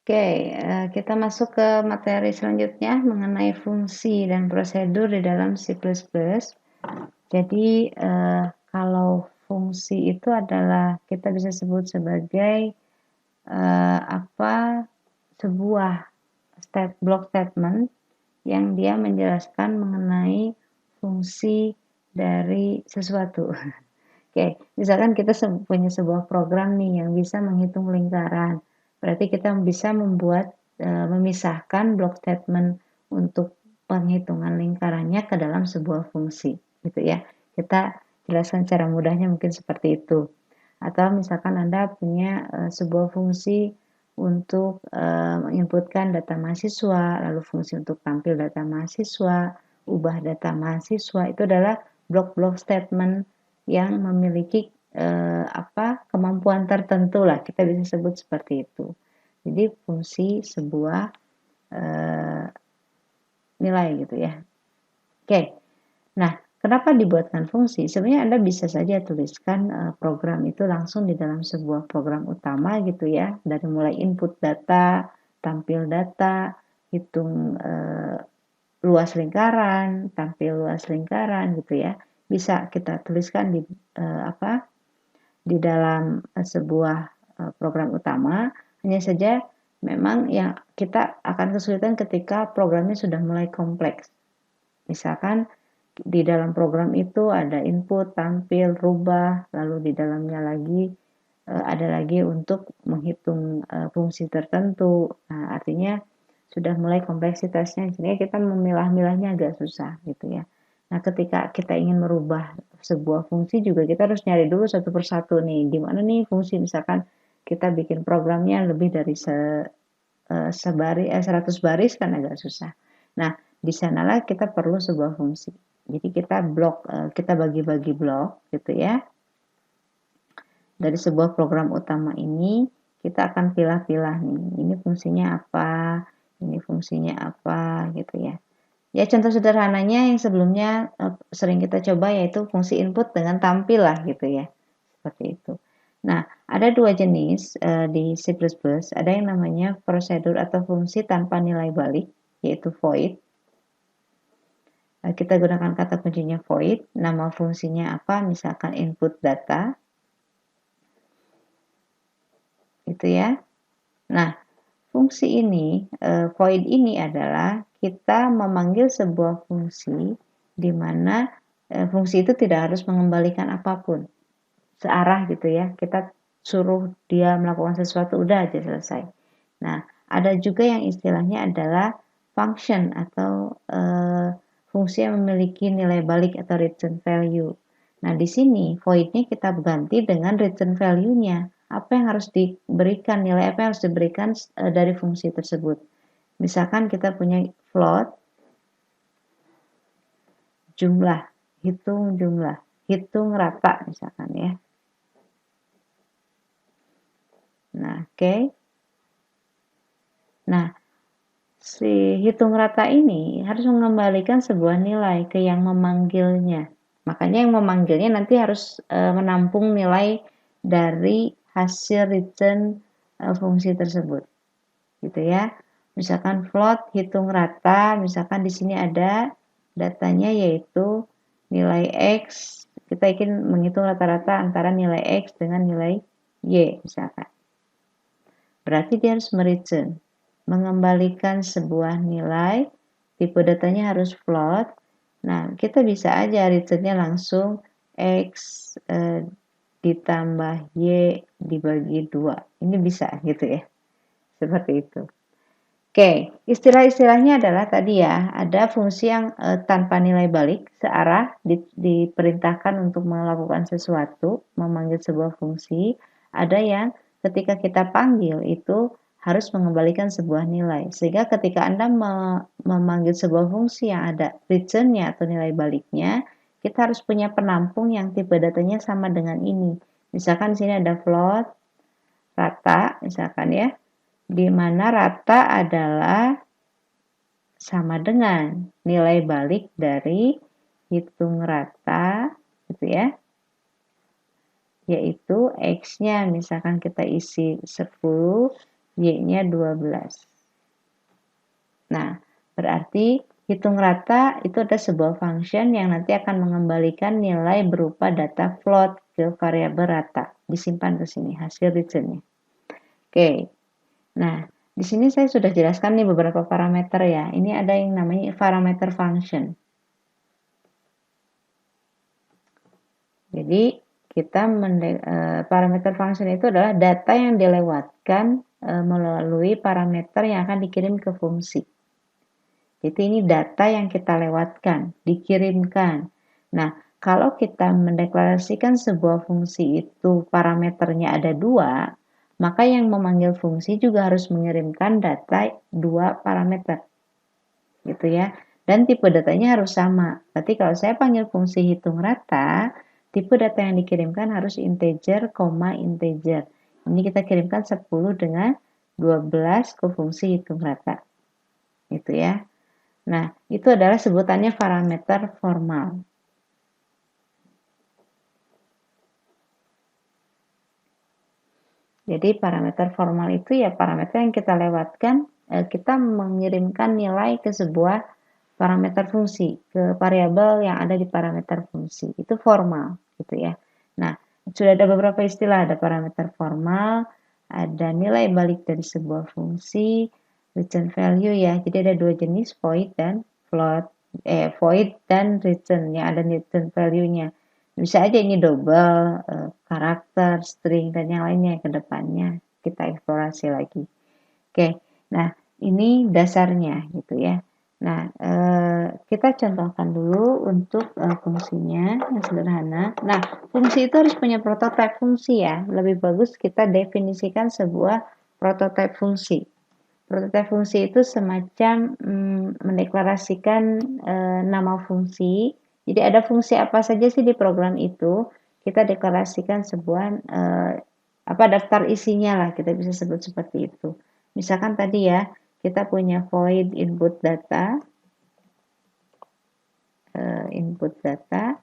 Oke, kita masuk ke materi selanjutnya mengenai fungsi dan prosedur di dalam C++. Jadi, kalau fungsi itu adalah kita bisa sebut sebagai, sebuah block statement yang dia menjelaskan mengenai fungsi dari sesuatu. Oke, misalkan kita punya sebuah program nih yang bisa menghitung lingkaran. Berarti kita bisa memisahkan block statement untuk penghitungan lingkarannya ke dalam sebuah fungsi, gitu ya. Kita jelaskan secara mudahnya mungkin seperti itu. Atau misalkan Anda punya sebuah fungsi untuk menginputkan data mahasiswa, lalu fungsi untuk tampil data mahasiswa, ubah data mahasiswa, itu adalah block-block statement yang memiliki kemampuan tertentu lah, kita bisa sebut seperti itu. Jadi fungsi sebuah nilai gitu ya. Oke, nah kenapa dibuatkan fungsi? Sebenarnya Anda bisa saja tuliskan program itu langsung di dalam sebuah program utama gitu ya, dari mulai input data, tampil data, hitung luas lingkaran, tampil luas lingkaran gitu ya. Bisa kita tuliskan di dalam sebuah program utama. Hanya saja memang yang kita akan kesulitan ketika programnya sudah mulai kompleks. Misalkan di dalam program itu ada input, tampil, rubah, lalu di dalamnya lagi ada lagi untuk menghitung fungsi tertentu. Nah, artinya sudah mulai kompleksitasnya, sehingga kita memilah-milahnya agak susah gitu ya. Nah, ketika kita ingin merubah sebuah fungsi juga kita harus nyari dulu satu persatu nih, di mana nih fungsi, misalkan kita bikin programnya lebih dari 100 baris kan agak susah. Nah, di sanalah kita perlu sebuah fungsi. Jadi kita bagi-bagi blok gitu ya. Dari sebuah program utama ini kita akan pilah-pilah nih. Ini fungsinya apa? Ini fungsinya apa gitu ya. Ya contoh sederhananya yang sebelumnya sering kita coba yaitu fungsi input dengan tampil lah gitu ya. Seperti itu. Nah, ada dua jenis di C++, ada yang namanya prosedur atau fungsi tanpa nilai balik, yaitu void. Kita gunakan kata kuncinya void, nama fungsinya apa, misalkan input data, gitu ya. Nah, fungsi ini, void ini adalah kita memanggil sebuah fungsi di mana fungsi itu tidak harus mengembalikan apapun, searah gitu ya. Kita suruh dia melakukan sesuatu, udah aja selesai. Nah, ada juga yang istilahnya adalah function atau fungsi yang memiliki nilai balik atau return value. Nah, di sini void-nya kita ganti dengan return value-nya. Apa yang harus diberikan, nilai apa yang harus diberikan dari fungsi tersebut. Misalkan kita punya float, jumlah, hitung rata misalkan ya. Nah, oke. Nah, si hitung rata ini harus mengembalikan sebuah nilai ke yang memanggilnya. Makanya yang memanggilnya nanti harus menampung nilai dari hasil return fungsi tersebut. Gitu ya. Misalkan float hitung rata, misalkan di sini ada datanya yaitu nilai X. Kita ingin menghitung rata-rata antara nilai X dengan nilai Y misalkan. Berarti dia harus mengembalikan sebuah nilai, tipe datanya harus float. Nah, kita bisa aja returnnya langsung X ditambah Y dibagi 2. Ini bisa gitu ya. Seperti itu. Oke, istilah-istilahnya adalah tadi ya, ada fungsi yang tanpa nilai balik, searah, diperintahkan untuk melakukan sesuatu, memanggil sebuah fungsi. Ada yang ketika kita panggil itu harus mengembalikan sebuah nilai. Sehingga ketika Anda memanggil sebuah fungsi yang ada return-nya atau nilai baliknya, kita harus punya penampung yang tipe datanya sama dengan ini. Misalkan di sini ada float, rata, misalkan ya, di mana rata adalah sama dengan nilai balik dari hitung rata gitu ya, yaitu X-nya misalkan kita isi 10, Y-nya 12. Nah, berarti hitung rata itu ada sebuah function yang nanti akan mengembalikan nilai berupa data float ke variabel rata. Disimpan ke sini hasil returnnya. Oke. Nah, di sini saya sudah jelaskan nih beberapa parameter ya. Ini ada yang namanya parameter function. Jadi kita parameter function itu adalah data yang dilewatkan melalui parameter yang akan dikirim ke fungsi. Jadi ini data yang kita lewatkan, dikirimkan. Nah, kalau kita mendeklarasikan sebuah fungsi itu parameternya ada 2, maka yang memanggil fungsi juga harus mengirimkan data 2 parameter. Gitu ya. Dan tipe datanya harus sama. Berarti kalau saya panggil fungsi hitung rata, tipe data yang dikirimkan harus integer, integer. Ini kita kirimkan 10 dengan 12 ke fungsi hitung rata. Gitu ya. Nah, itu adalah sebutannya parameter formal. Jadi parameter formal itu ya parameter yang kita lewatkan, kita mengirimkan nilai ke sebuah parameter fungsi, ke variabel yang ada di parameter fungsi. Itu formal, gitu ya. Nah, sudah ada beberapa istilah, ada parameter formal, ada nilai balik dari sebuah fungsi, return value ya. Jadi ada 2 jenis, void dan float. Void dan return, yang ada return value-nya. Bisa aja ini double, karakter, string, dan yang lainnya ke depannya. Kita eksplorasi lagi. Oke, nah ini dasarnya gitu ya. Nah, kita contohkan dulu untuk fungsinya yang sederhana. Nah, fungsi itu harus punya prototipe fungsi ya. Lebih bagus kita definisikan sebuah prototipe fungsi. Prototipe fungsi itu semacam mendeklarasikan nama fungsi. Jadi ada fungsi apa saja sih di program itu, kita deklarasikan sebuah daftar isinya lah, kita bisa sebut seperti itu. Misalkan tadi ya, kita punya void input data,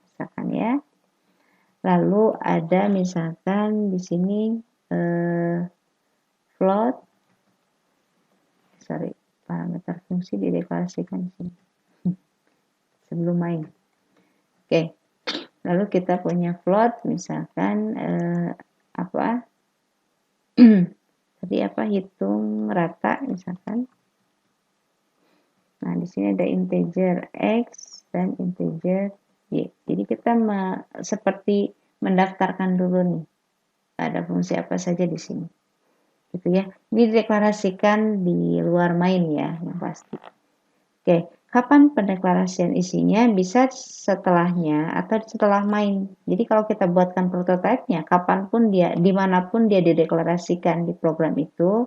misalkan ya. Lalu ada misalkan di sini float, parameter fungsi dideklarasikan di sini sebelum main. Oke, lalu kita punya float, misalkan tadi hitung rata misalkan. Nah, di sini ada integer x dan integer y. Jadi kita seperti mendaftarkan dulu nih. Ada fungsi apa saja di sini. Gitu ya. Ini dideklarasikan di luar main ya, yang pasti. Oke, kapan pendeklarasian isinya? Bisa setelahnya atau setelah main. Jadi kalau kita buatkan prototipenya, kapanpun dia, dimanapun dia dideklarasikan di program itu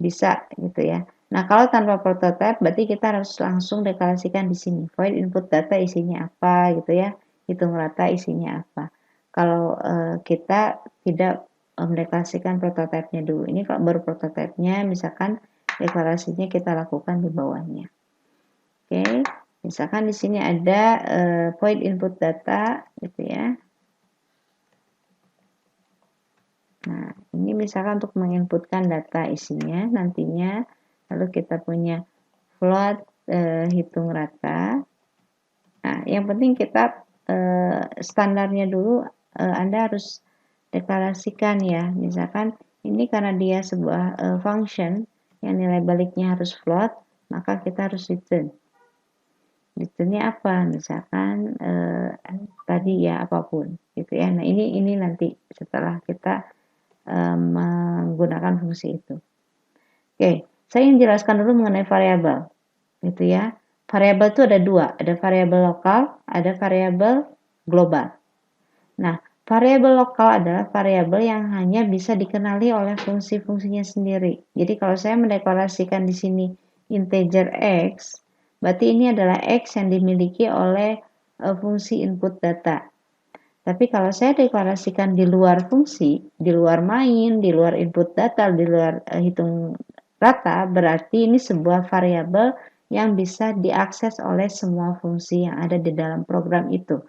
bisa gitu ya. Nah, kalau tanpa prototipe, berarti kita harus langsung deklarasikan di sini. Void input data isinya apa gitu ya. Hitung rata isinya apa. Kalau kita tidak mendeklarasikan prototipenya dulu. Ini kalau baru prototipenya, misalkan deklarasinya kita lakukan di bawahnya. Oke, misalkan di sini ada void input data gitu ya. Nah, ini misalkan untuk menginputkan data isinya nantinya, lalu kita punya float hitung rata. Nah, yang penting kita standarnya dulu Anda harus deklarasikan ya. Misalkan ini karena dia sebuah function yang nilai baliknya harus float, maka kita harus return. Returnnya apa? Misalkan tadi ya apapun gitu ya. Nah, ini nanti setelah kita menggunakan fungsi itu. Oke, saya ingin jelaskan dulu mengenai variabel, gitu ya. Variabel itu ada 2, ada variabel lokal, ada variabel global. Nah, variabel lokal adalah variabel yang hanya bisa dikenali oleh fungsi-fungsinya sendiri. Jadi kalau saya mendeklarasikan di sini integer x, berarti ini adalah x yang dimiliki oleh fungsi input data. Tapi kalau saya deklarasikan di luar fungsi, di luar main, di luar input data, di luar hitung rata, berarti ini sebuah variabel yang bisa diakses oleh semua fungsi yang ada di dalam program itu.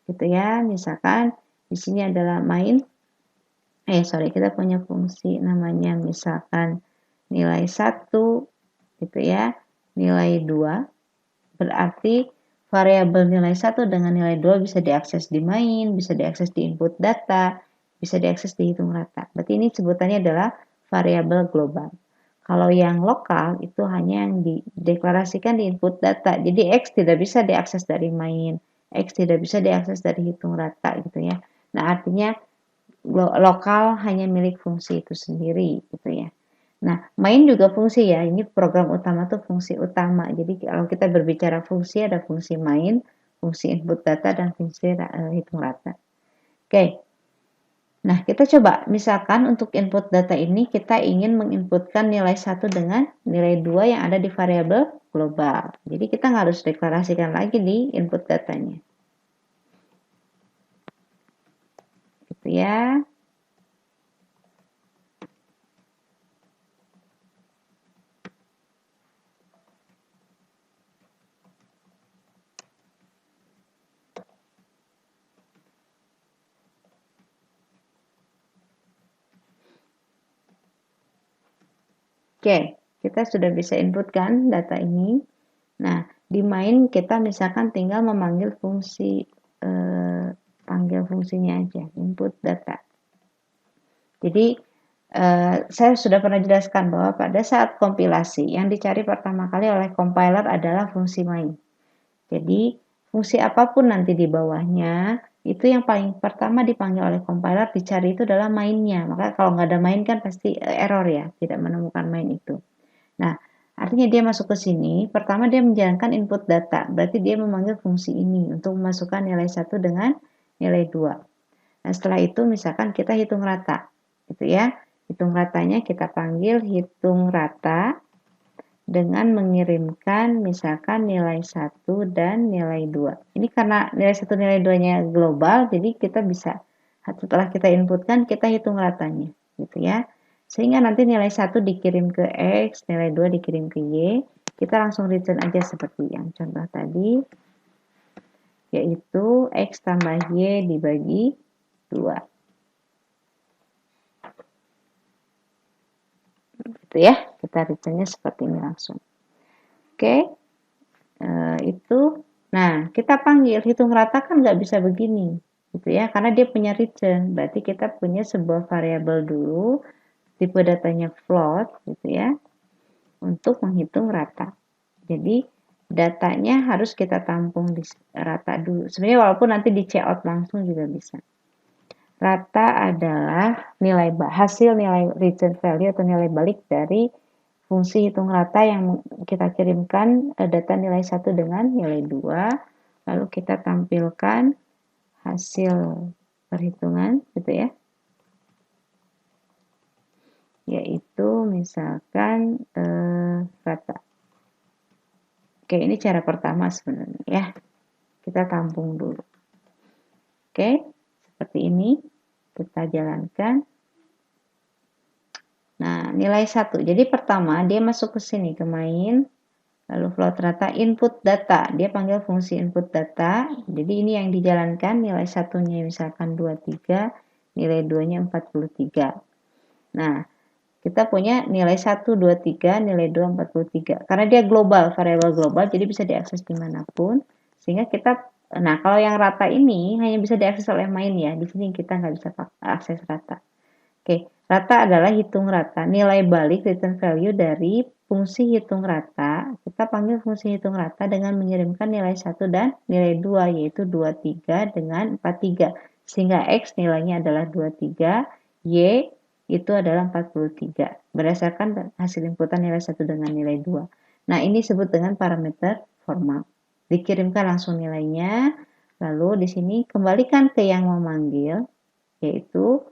Gitu ya, misalkan di sini adalah main. kita punya fungsi namanya misalkan nilai 1 gitu ya, nilai 2, berarti variabel nilai 1 dengan nilai 2 bisa diakses di main, bisa diakses di input data, bisa diakses di hitung rata. Berarti ini sebutannya adalah variabel global. Kalau yang lokal itu hanya yang dideklarasikan di input data. Jadi X tidak bisa diakses dari main, X tidak bisa diakses dari hitung rata gitu ya. Nah, artinya lokal hanya milik fungsi itu sendiri gitu ya. Nah, main juga fungsi ya. Ini program utama tuh fungsi utama. Jadi kalau kita berbicara fungsi ada fungsi main, fungsi input data dan fungsi hitung rata. Oke. Nah, kita coba misalkan untuk input data ini kita ingin menginputkan nilai 1 dengan nilai 2 yang ada di variabel global. Jadi kita nggak harus deklarasikan lagi di input datanya. Gitu ya. Oke, kita sudah bisa inputkan data ini. Nah, di main kita misalkan tinggal memanggil fungsi, panggil fungsinya aja, input data. Jadi, saya sudah pernah jelaskan bahwa pada saat kompilasi yang dicari pertama kali oleh compiler adalah fungsi main. Jadi, fungsi apapun nanti di bawahnya, itu yang paling pertama dipanggil oleh compiler dicari itu adalah mainnya. Maka kalau nggak ada main kan pasti error ya, tidak menemukan main itu. Nah, artinya dia masuk ke sini, pertama dia menjalankan input data, berarti dia memanggil fungsi ini untuk memasukkan nilai 1 dengan nilai 2. Nah, setelah itu misalkan kita hitung rata, gitu ya. Hitung ratanya kita panggil hitung rata dengan mengirimkan misalkan nilai 1 dan nilai 2. Ini karena nilai 1 nilai 2-nya global, jadi kita bisa setelah kita inputkan kita hitung ratanya, gitu ya. Sehingga nanti nilai 1 dikirim ke X, nilai 2 dikirim ke Y. Kita langsung return aja seperti yang contoh tadi, yaitu X tambah Y dibagi 2. Gitu ya, kita returnnya seperti ini langsung. Oke, itu. Nah, kita panggil hitung rata kan nggak bisa begini, gitu ya, karena dia punya return. Berarti kita punya sebuah variabel dulu, tipe datanya float, gitu ya, untuk menghitung rata. Jadi datanya harus kita tampung di rata dulu. Sebenarnya walaupun nanti di cout langsung juga bisa. Rata adalah hasil nilai return value atau nilai balik dari fungsi hitung rata yang kita kirimkan data nilai 1 dengan nilai 2, lalu kita tampilkan hasil perhitungan gitu ya, yaitu misalkan rata. Oke, ini cara pertama sebenarnya ya, kita tampung dulu. Oke, seperti ini kita jalankan. Nah, nilai 1. Jadi pertama dia masuk ke sini ke main, lalu float rata input data. Dia panggil fungsi input data. Jadi ini yang dijalankan nilai 1-nya misalkan 23, nilai 2-nya 43. Nah, kita punya nilai 1, 23, nilai 2, 43. Karena dia global, variabel global, jadi bisa diakses dimanapun. Sehingga kita, nah kalau yang rata ini hanya bisa diakses oleh main ya. Di sini kita nggak bisa akses rata. Oke, rata adalah hitung rata. Nilai balik return value dari fungsi hitung rata. Kita panggil fungsi hitung rata dengan mengirimkan nilai 1 dan nilai 2, yaitu 23 dengan 43. Sehingga X nilainya adalah 23, Y itu adalah 43. Berdasarkan hasil inputan nilai 1 dengan nilai 2. Nah, ini disebut dengan parameter formal. Dikirimkan langsung nilainya, lalu di sini kembalikan ke yang memanggil, yaitu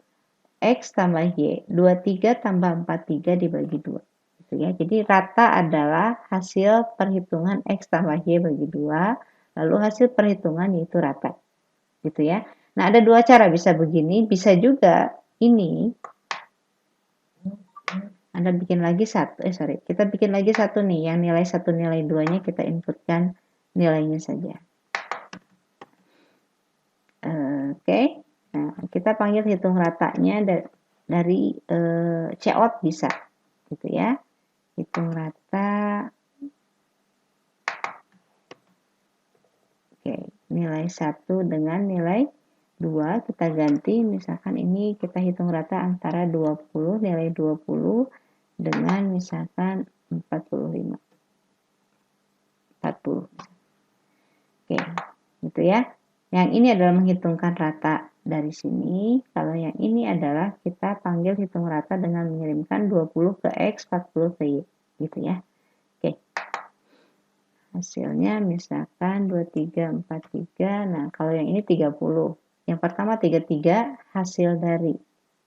X tambah Y, 23 tambah 43 dibagi 2. Gitu ya. Jadi rata adalah hasil perhitungan X tambah Y bagi 2, lalu hasil perhitungan yaitu rata. Gitu ya. Nah, ada dua cara bisa begini, bisa juga ini. Anda bikin lagi satu, kita bikin lagi satu nih, yang nilai 1 nilai 2-nya kita inputkan nilainya saja. Oke. Nah, kita panggil hitung ratanya dari COT bisa gitu ya. Hitung rata. Oke, nilai 1 dengan nilai 2 kita ganti, misalkan ini kita hitung rata antara 20, nilai 20 dengan misalkan 45. 40. Oke, gitu ya. Yang ini adalah menghitungkan rata dari sini. Kalau yang ini adalah kita panggil hitung rata dengan mengirimkan 20 ke X, 40 ke Y. Gitu ya. Oke. Hasilnya misalkan 2343. Nah, kalau yang ini 30. Yang pertama 33 hasil dari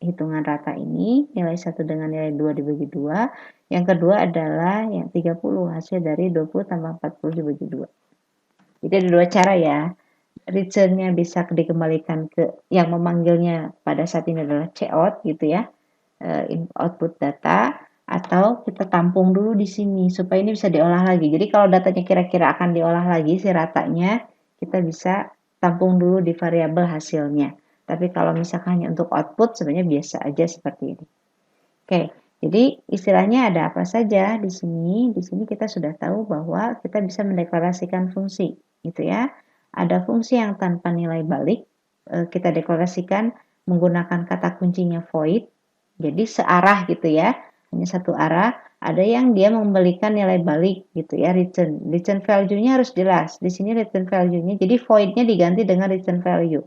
hitungan rata ini, nilai 1 dengan nilai 2 dibagi 2. Yang kedua adalah yang 30 hasil dari 20 tambah 40 dibagi 2. Jadi ada dua cara ya. Return-nya bisa dikembalikan ke yang memanggilnya pada saat ini adalah COUT gitu ya, output data, atau kita tampung dulu di sini supaya ini bisa diolah lagi. Jadi kalau datanya kira-kira akan diolah lagi si ratanya, kita bisa tampung dulu di variabel hasilnya. Tapi kalau misalkan hanya untuk output sebenarnya biasa aja seperti ini. Oke, jadi istilahnya ada apa saja di sini? Di sini kita sudah tahu bahwa kita bisa mendeklarasikan fungsi, gitu ya. Ada fungsi yang tanpa nilai balik, kita deklarasikan menggunakan kata kuncinya void, jadi searah gitu ya, hanya satu arah. Ada yang dia memberikan nilai balik gitu ya, return value-nya harus jelas. Di sini return value-nya, jadi void-nya diganti dengan return value.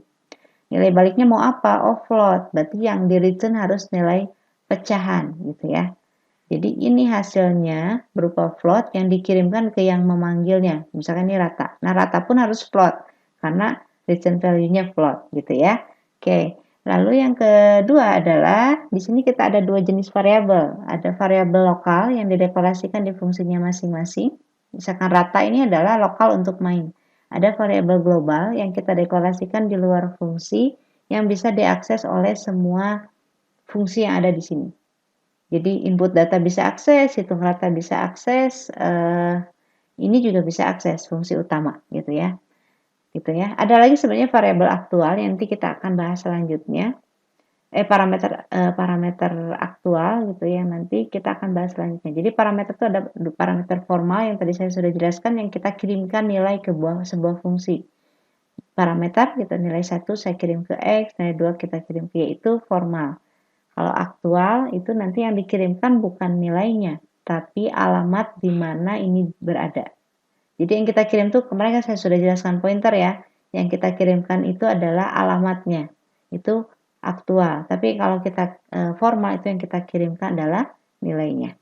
Nilai baliknya mau apa? Oh, float. Berarti yang di return harus nilai pecahan gitu ya. Jadi ini hasilnya berupa float yang dikirimkan ke yang memanggilnya. Misalkan ini rata. Nah, rata pun harus float karena return value-nya float gitu ya. Oke. Lalu yang kedua adalah di sini kita ada dua jenis variabel. Ada variabel lokal yang dideklarasikan di fungsinya masing-masing. Misalkan rata ini adalah lokal untuk main. Ada variabel global yang kita deklarasikan di luar fungsi yang bisa diakses oleh semua fungsi yang ada di sini. Jadi input data bisa akses, hitung rata bisa akses, ini juga bisa akses fungsi utama gitu ya. Gitu ya. Ada lagi sebenarnya variabel aktual yang nanti kita akan bahas selanjutnya. Parameter aktual gitu ya, nanti kita akan bahas selanjutnya. Jadi parameter itu ada parameter formal yang tadi saya sudah jelaskan yang kita kirimkan nilai ke sebuah fungsi. Parameter gitu, nilai 1 saya kirim ke X, nilai 2 kita kirim ke Y, itu formal. Kalau aktual itu nanti yang dikirimkan bukan nilainya, tapi alamat di mana ini berada. Jadi yang kita kirim tuh kemarin kan saya sudah jelaskan pointer ya. Yang kita kirimkan itu adalah alamatnya. Itu aktual. Tapi kalau kita formal itu yang kita kirimkan adalah nilainya.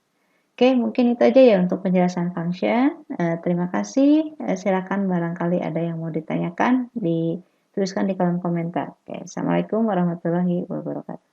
Oke, mungkin itu aja ya untuk penjelasan function. Terima kasih. Silakan barangkali ada yang mau ditanyakan, dituliskan di kolom komentar. Oke, Assalamualaikum warahmatullahi wabarakatuh.